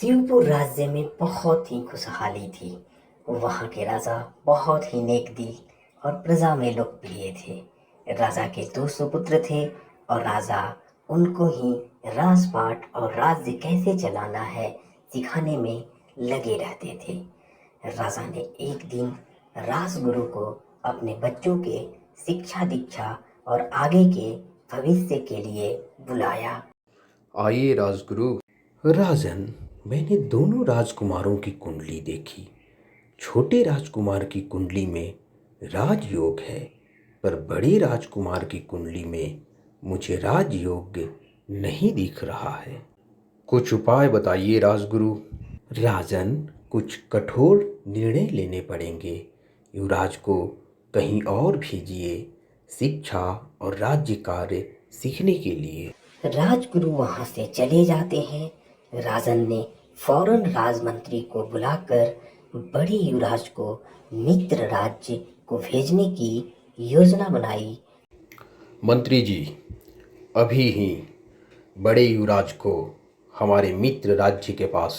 शिवपुर राज्य में बहुत ही खुशहाली थी। वहाँ के राजा बहुत ही नेक दिल और प्रजा में लोकप्रिय थे। राजा के 2 सुपुत्र थे और राजा उनको ही राजपाट और राज्य कैसे चलाना है सिखाने में लगे रहते थे। राजा ने एक दिन राजगुरु को अपने बच्चों के शिक्षा दीक्षा और आगे के भविष्य के लिए बुलाया। आइए राजगुरु। राजन, मैंने दोनों राजकुमारों की कुंडली देखी। छोटे राजकुमार की कुंडली में राजयोग है, पर बड़े राजकुमार की कुंडली में मुझे राजयोग नहीं दिख रहा है। कुछ उपाय बताइए राजगुरु। राजन, कुछ कठोर निर्णय लेने पड़ेंगे। युवराज को कहीं और भेजिए शिक्षा और राज्य कार्य सीखने के लिए। राजगुरु वहां से चले जाते हैं। राजन ने फौरन राजमंत्री को बुलाकर बड़े युवराज को मित्र राज्य को भेजने की योजना बनाई। मंत्री जी, अभी ही बड़े युवराज को हमारे मित्र राज्य के पास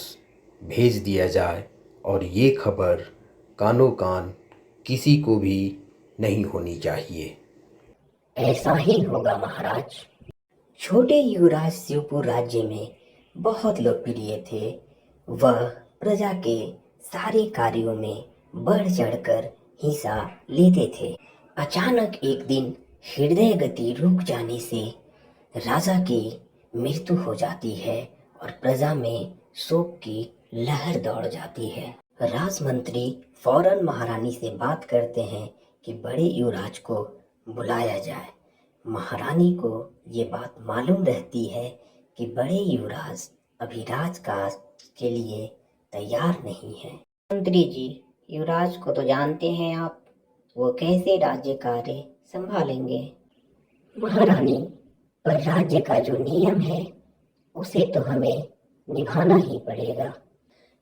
भेज दिया जाए और ये खबर कानो कान किसी को भी नहीं होनी चाहिए। ऐसा ही होगा महाराज। छोटे युवराज शिवपुर राज्य में बहुत लोकप्रिय थे। वह प्रजा के सारे कार्यों में बढ़ चढ़कर हिस्सा लेते थे। अचानक एक दिन हृदय गति रुक जाने से राजा की मृत्यु हो जाती है और प्रजा में शोक की लहर दौड़ जाती है। राजमंत्री फौरन महारानी से बात करते हैं कि बड़े युवराज को बुलाया जाए। महारानी को ये बात मालूम रहती है कि बड़े युवराज अभी राजकाज के लिए तैयार नहीं है। मंत्री जी, युवराज को तो जानते हैं आप, वो कैसे राज्य कार्य संभालेंगे? महारानी, पर राज्य का जो नियम है उसे तो हमें निभाना ही पड़ेगा।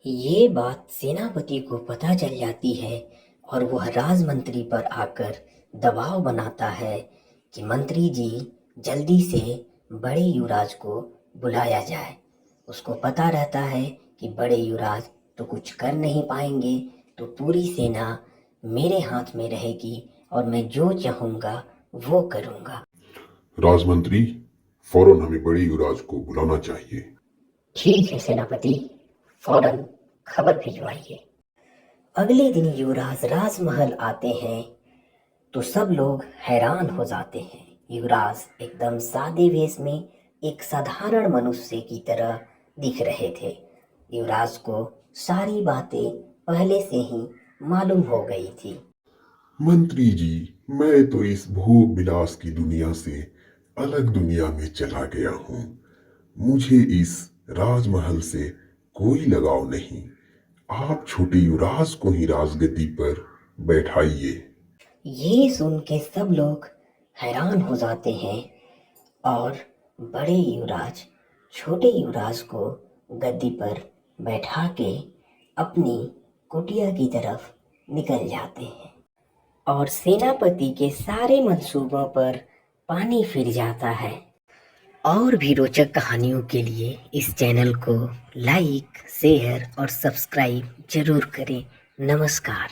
ये बात सेनापति को पता चल जाती है और वह राजमंत्री पर आकर दबाव बनाता है कि मंत्री जी जल्दी से बड़े युवराज को बुलाया जाए। उसको पता रहता है कि बड़े युवराज तो कुछ कर नहीं पाएंगे, तो पूरी सेना मेरे हाथ में रहेगी और मैं जो चाहूँगा वो करूँगा। राजमंत्री, फौरन हमें बड़े युवराज को बुलाना चाहिए। ठीक है सेनापति, फौरन खबर भिजवाइए। अगले दिन युवराज राजमहल आते हैं तो सब लोग हैरान हो जाते हैं। युवराज एकदम सादे वेश में एक साधारण मनुष्य की तरह दिख रहे थे। युवराज को सारी बातें पहले से ही मालूम हो गई थी। मंत्री जी, मैं तो इस भोग विलास की दुनिया से अलग दुनिया में चला गया हूँ। मुझे इस राजमहल से कोई लगाव नहीं। आप छोटे युवराज को ही राजगद्दी पर बैठाइए। ये सुन के सब लोग हैरान हो जाते हैं और बड़े युवराज छोटे युवराज को गद्दी पर बैठा के अपनी कुटिया की तरफ निकल जाते हैं और सेनापति के सारे मंसूबों पर पानी फिर जाता है। और भी रोचक कहानियों के लिए इस चैनल को लाइक, शेयर और सब्सक्राइब जरूर करें। नमस्कार।